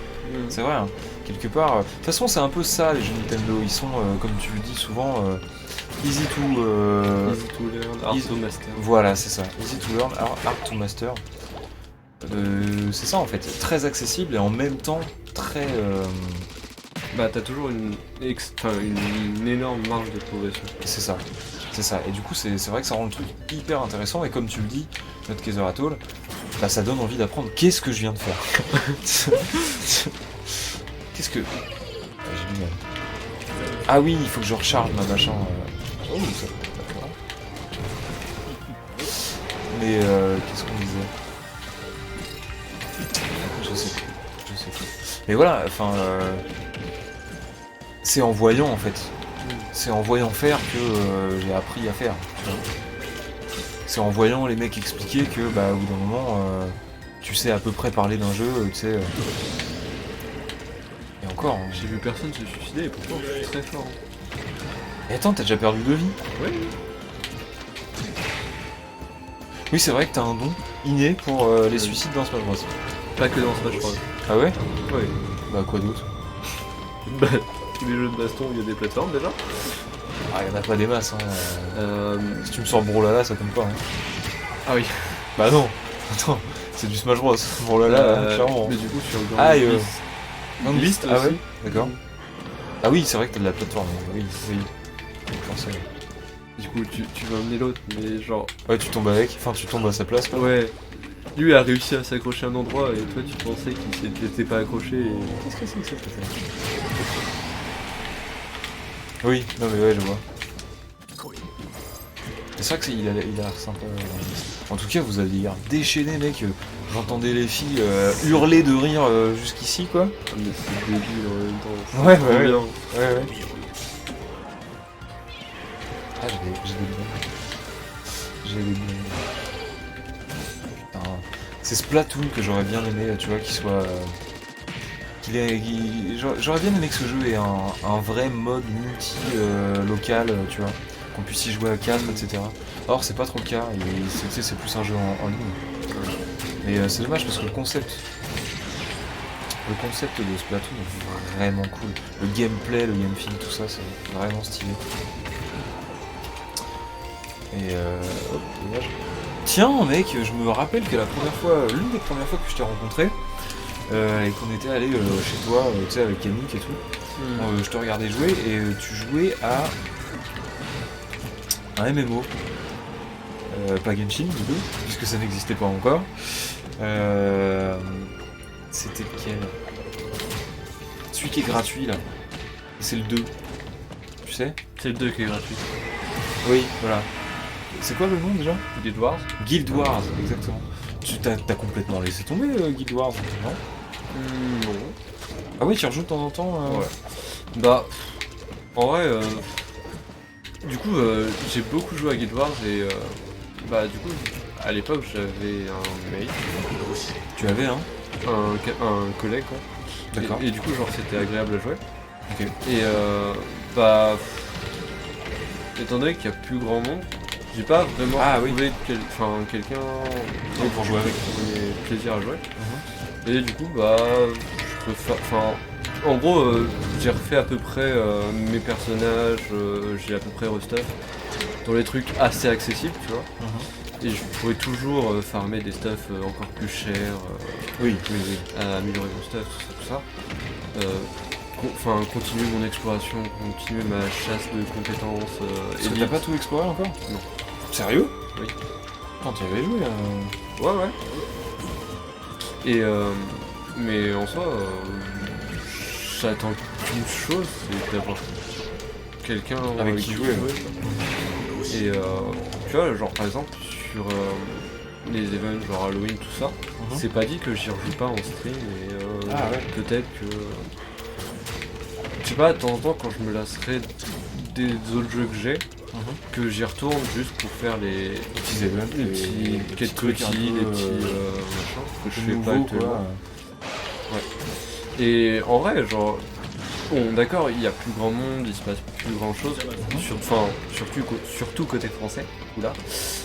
C'est vrai, hein. Quelque part. De toute façon, c'est un peu ça, les jeux Nintendo. Ils sont, comme tu le dis souvent, easy to learn, hard to master. Voilà, c'est ça. Easy to learn, hard to master. C'est ça en fait. Très accessible et en même temps très. Bah t'as toujours une énorme marge de progression. C'est ça. Et du coup, c'est vrai que ça rend le truc hyper intéressant. Et comme tu le dis, notre Kaiser at All, bah, ça donne envie d'apprendre. Qu'est-ce que je viens de faire? Qu'est-ce que... Ah, j'ai du mal. Ah oui, il faut que je recharge ma machin. Oh, ça d'accord. Mais qu'est-ce qu'on disait? Mais voilà, enfin, c'est en voyant en fait. C'est en voyant faire que j'ai appris à faire. Tu vois. C'est en voyant les mecs expliquer que, bah, au bout d'un moment, tu sais à peu près parler d'un jeu, tu sais. Et encore. Hein. J'ai vu personne se suicider et pourtant je suis très fort. Hein. Et attends, t'as déjà perdu 2 vies? Oui. Oui, c'est vrai que t'as un don inné pour les suicides dans Smash Bros. Pas que dans Smash Bros. Ah ouais? Oui. Bah, quoi d'autre? Bah, tous les jeux de baston où il y a des plateformes déjà. Ah, y'en a pas des masses, hein. Si tu me sors Brawlhalla, ça compte pas, hein. Ah oui. Bah non. Attends, c'est du Smash Bros. Brawlhalla, clairement. Mais du coup, sur Ah, Grand Beast, Beast ah aussi. ouais? D'accord. Ah oui, c'est vrai que t'as de la plateforme, oui, oui. Forcément. Du coup, tu vas emmener l'autre, mais genre. Ouais, tu tombes avec, enfin tu tombes à sa place, quoi. Ouais. Lui a réussi à s'accrocher à un endroit et toi tu pensais qu'il s'était pas accroché et. Qu'est-ce que c'est que ça? Oui, non mais ouais, je vois. C'est vrai qu'il a l'air sympa. En tout cas, vous avez l'air déchaîné, mec. J'entendais les filles hurler de rire jusqu'ici, quoi. Ah, mais c'est débile en même temps. Ouais, Trop ouais, bien. ouais. Ah, j'ai des bons. J'ai des bons. Putain. C'est Splatoon que j'aurais bien aimé, tu vois, qu'il soit. J'aurais bien aimé que ce jeu ait un vrai mode multi-local, tu vois. Qu'on puisse y jouer à 4, etc. Or, c'est pas trop le cas, et c'est plus un jeu en ligne. Mais c'est dommage parce que le concept de Splatoon est vraiment cool. Le gameplay, le game feel, tout ça, c'est vraiment stylé. Et hop, dommage. Tiens, mec, je me rappelle que l'une des premières fois que je t'ai rencontré, et qu'on était allé chez toi, tu sais, avec Yannick et tout, je te regardais jouer et tu jouais à un MMO. Pas Genshin, du coup, puisque ça n'existait pas encore. C'était lequel? Celui qui est gratuit là. C'est le 2. Tu sais? C'est le 2 qui est gratuit. Oui, voilà. C'est quoi le nom déjà? Guild Wars. Guild Wars, exactement. Tu t'as complètement laissé tomber Guild Wars, non? Non. Ah oui, tu rejoues de temps en temps Ouais. Bah, en vrai, du coup, j'ai beaucoup joué à Guild Wars et bah, du coup, à l'époque, j'avais un mate. Tu avais Un collègue, quoi. D'accord. Et du coup, genre, c'était agréable à jouer. Ok. Et bah, étant donné qu'il y a plus grand monde, j'ai pas vraiment trouvé quelqu'un pour jouer avec. qui ait plaisir à jouer. Et du coup, bah, je préfère. Enfin, en gros, j'ai refait à peu près mes personnages, j'ai à peu près restuff dans les trucs assez accessibles, tu vois. Et je pourrais toujours farmer des stuffs encore plus chers, Oui. améliorer mon stuff, tout ça. Enfin, continuer mon exploration, continuer ma chasse de compétences. Parce que t'as pas tout exploré encore? Non. Sérieux? Oui. Quand tu y avais joué Ouais. Et mais en soi, j'attends qu'une chose, c'est d'avoir quelqu'un avec qui jouer. Et tu vois, genre par exemple sur les events genre Halloween, tout ça, c'est pas dit que j'y rejoue pas en stream et peut-être que. Je sais pas, de temps en temps quand je me lasserai des autres jeux que j'ai, que j'y retourne juste pour faire les petits events, les petits quêtes quotidiennes, les petits machins que je fais pas actuellement. Ouais. Et en vrai, genre, bon, d'accord, il y a plus grand monde, il se passe plus grand chose, surtout côté français, oula.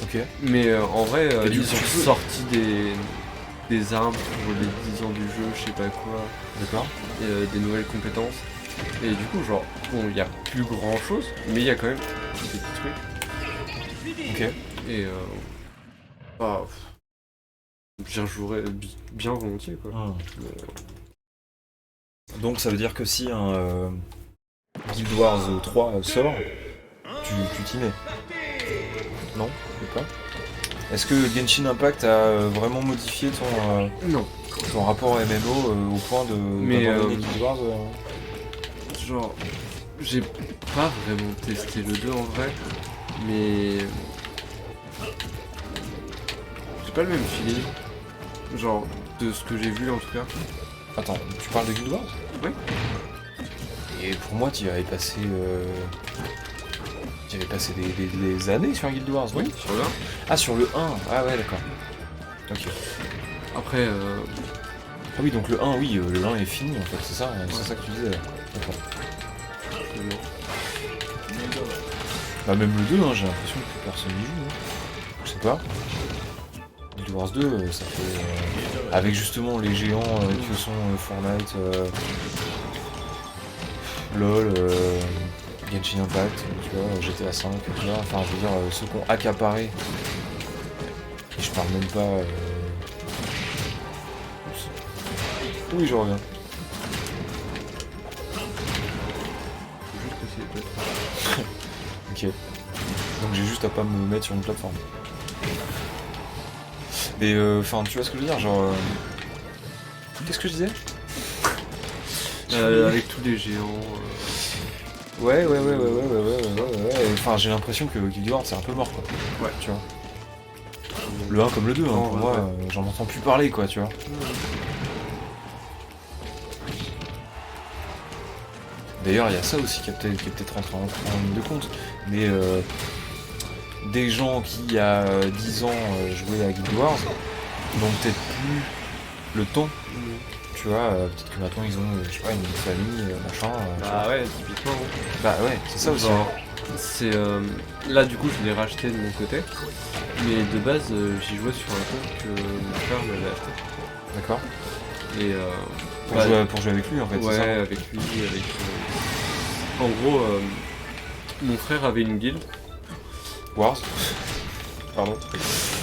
Ok. Mais en vrai, du ils coup, ont sorti des armes pour les 10 ans du jeu, je sais pas quoi. D'accord. Et des nouvelles compétences. Et du coup, genre, bon, il y a plus grand chose, mais il y a quand même des petits trucs. Ok. Et bah, j'y rejouerais bien volontiers, quoi. Donc ça veut dire que si un Guild Wars 3 sort, tu t'y mets? Non? Pas. Est-ce que Genshin Impact a vraiment modifié ton rapport à MMO au point d'abandonner Guild Wars Genre, j'ai pas vraiment testé le 2 en vrai, mais j'ai pas le même feeling, genre de ce que j'ai vu en tout cas. Attends, tu parles de Guild Wars? Oui. Et pour moi, tu y avais passé... Tu y avais passé des années sur Guild Wars, non? Oui, sur le 1. Ah, sur le 1. Ah ouais, d'accord. Ok. Après, Ah oui, donc le 1, oui, le 1 est fini, en fait, c'est ça, c'est ça que tu disais. D'accord. Bah même le 2, hein, j'ai l'impression que personne n'y joue. Hein. Je sais pas. Guild Wars 2, ça fait... avec justement les géants que sont Fortnite, LOL, Genshin Impact, tu vois, GTA 5, tu vois, enfin je veux dire, ceux qui ont accaparé. Et je parle même pas... Oui, je reviens. faut juste essayer de... Ok. Donc j'ai juste à pas me mettre sur une plateforme. Mais enfin, tu vois ce que je veux dire, genre... Qu'est-ce que je disais? avec tous les géants... Ouais. Enfin, j'ai l'impression que Guild Wars c'est un peu mort, quoi. Ouais. Tu vois. Le 1 comme le 2, hein, pour moi, j'en entends plus parler, quoi, tu vois. D'ailleurs, il y a ça aussi qui est peut-être rentré en ligne de compte. Mais des gens qui, il y a 10 ans, jouaient à Guild Wars, n'ont peut-être plus le temps. Tu vois, peut-être que maintenant ils ont, je sais pas, une famille, machin. Bah ouais, typiquement. Bah ouais, c'est ça aussi. Genre, c'est... là, du coup, je l'ai racheté de mon côté. Mais de base, j'y jouais sur un compte que mon frère m'avait acheté. D'accord. Et Pour jouer avec lui, en fait, ouais, c'est ça. avec lui, avec... En gros, mon frère avait une guilde. Wars. Pardon.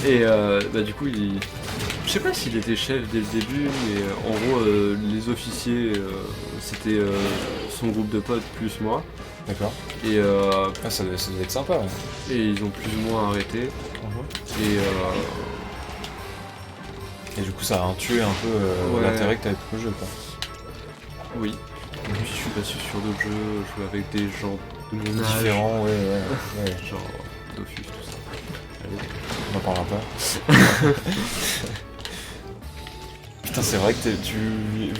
Et bah du coup, je sais pas s'il était chef dès le début, mais en gros, les officiers, c'était son groupe de potes plus moi. D'accord. Et, Ah, ça doit être sympa, ouais. et ils ont plus ou moins arrêté. Et Et du coup, ça a tué un peu ouais. l'intérêt que t'avais pour le jeu, quoi. oui. Et puis je suis passé sur d'autres jeux, jouer avec des gens de mon âge. Différent, ouais. Genre Dofus, tout ça. On n'en parlera pas. Putain, c'est vrai que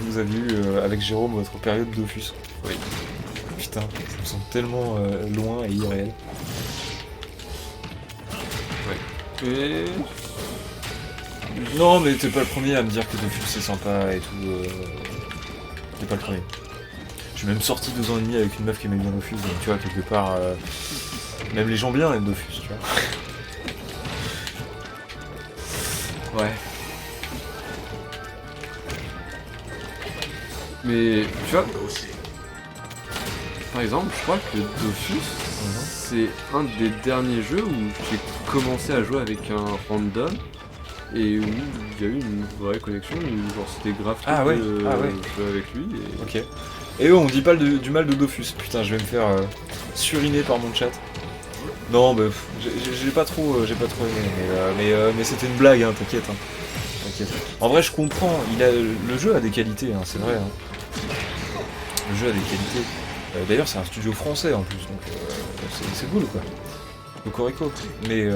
vous avez eu avec Jérôme votre période Dofus. Oui. Putain, ça me semble tellement loin et irréel. Ouais. Et... Non, mais t'es pas le premier à me dire que Dofus c'est sympa et tout. T'es pas le premier. Je suis même sorti 2 ans et demi avec une meuf qui aimait bien Dofus, donc tu vois, quelque part, même les gens bien aiment Dofus, tu vois. Ouais. Mais tu vois, par exemple, je crois que Dofus, c'est un des derniers jeux où j'ai commencé à jouer avec un random et où il y a eu une vraie connexion, où genre c'était grave Ah ouais. jouer avec lui. Et... Ok. Et on dit pas du mal de Dofus. Putain, je vais me faire suriner par mon chat. Non, bah, j'ai pas trop aimé, mais c'était une blague, hein, t'inquiète. Hein. T'inquiète. En vrai, je comprends. Le jeu a des qualités, hein, c'est vrai. Hein. Le jeu a des qualités. D'ailleurs, c'est un studio français en plus, donc c'est cool, quoi. Cocorico. Mais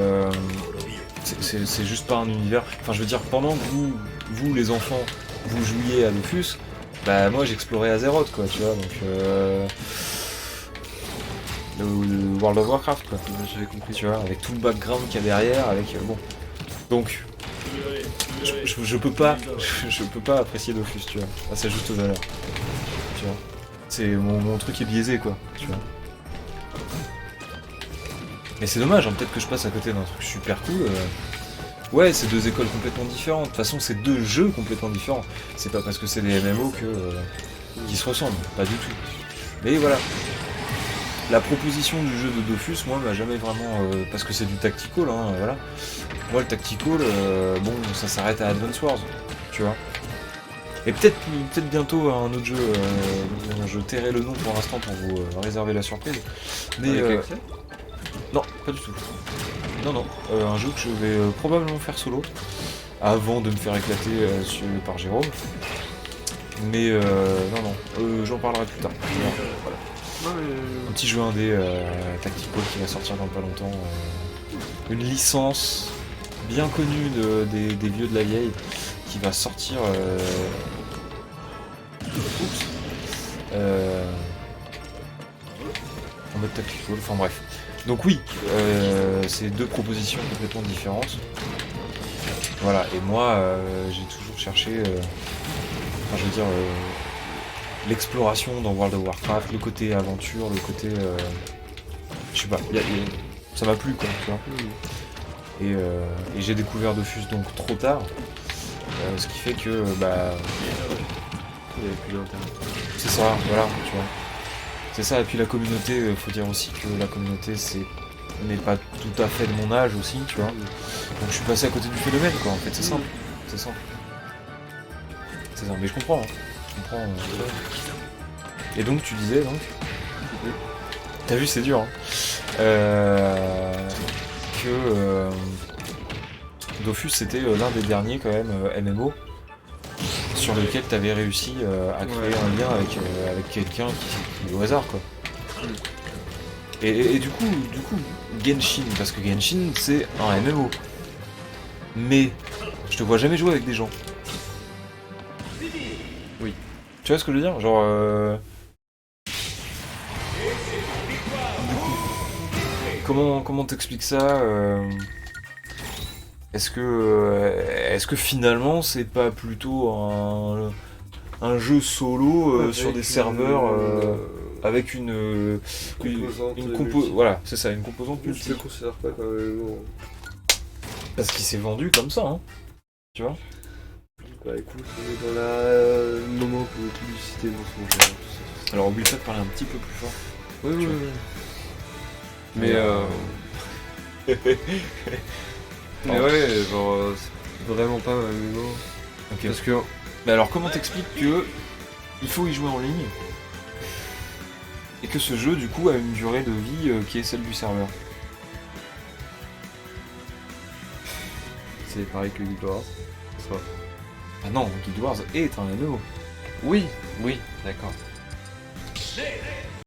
c'est juste pas un univers. Enfin, je veux dire, pendant que vous les enfants, vous jouiez à Dofus. Bah moi j'explorais Azeroth, quoi, tu vois, donc le World of Warcraft, quoi. J'avais compris. Tu vois, avec tout le background qu'il y a derrière, avec bon. Donc je peux pas apprécier Dofus, tu vois, à sa juste valeur. Tu vois. C'est mon truc est biaisé, quoi, tu vois. Mais c'est dommage, hein, peut-être que je passe à côté d'un truc super cool. Ouais, c'est 2 écoles complètement différentes. De toute façon, c'est 2 jeux complètement différents. C'est pas parce que c'est des MMO qu'ils se ressemblent, pas du tout. Mais voilà. La proposition du jeu de Dofus, moi, m'a jamais vraiment... parce que c'est du tactical, hein, voilà. Moi, le tactical, bon, ça s'arrête à Advance Wars, tu vois. Et peut-être bientôt un autre jeu. Je tairai le nom pour l'instant pour vous réserver la surprise. Mais... non, pas du tout. Non, un jeu que je vais probablement faire solo, avant de me faire éclater par Jérôme. Mais non, j'en parlerai plus tard. Voilà. Un petit jeu indé tactical qui va sortir dans pas longtemps. Une licence bien connue des vieux de la vieille qui va sortir Oups. En mode tactical, enfin bref. Donc oui, c'est deux propositions complètement différentes. Voilà, et moi, j'ai toujours cherché, enfin je veux dire, l'exploration dans World of Warcraft, le côté aventure, le côté... je sais pas, ça m'a plu quoi, tu vois. Et j'ai découvert Dofus donc trop tard, ce qui fait que, bah... Il n'y avait plus d'intérêt. C'est ça, voilà, tu vois. C'est ça, et puis la communauté, faut dire aussi que la communauté, n'est pas tout à fait de mon âge aussi, tu vois. Donc je suis passé à côté du phénomène, quoi, en fait, c'est simple. C'est simple. C'est ça, mais je comprends, hein. Je comprends. Et donc, tu disais, donc... T'as vu, c'est dur, hein. Que... Dofus, c'était l'un des derniers, quand même, MMO, sur lequel tu avais réussi à créer un lien avec quelqu'un qui au hasard quoi. Et du coup Genshin, parce que Genshin c'est un MMO. Mais je te vois jamais jouer avec des gens. Oui. Tu vois ce que je veux dire? Genre du coup, comment t'expliques ça Est-ce que finalement c'est pas plutôt un jeu solo sur des serveurs avec une voilà, c'est ça, une composante multi. Je le considère pas comme un. Parce qu'il s'est vendu comme ça, hein. Tu vois? Bah écoute, on est dans la moment pour publicité mensongère. Alors oublie pas de parler un petit peu plus fort. Oui. Mais Mais ouais, genre, c'est vraiment pas un MMO. ok. Parce que. Mais alors comment t'expliques que il faut y jouer en ligne et que ce jeu du coup a une durée de vie qui est celle du serveur? C'est pareil que Guild Wars. Ça. Ah non, Guild Wars est un MMO. Oui, d'accord.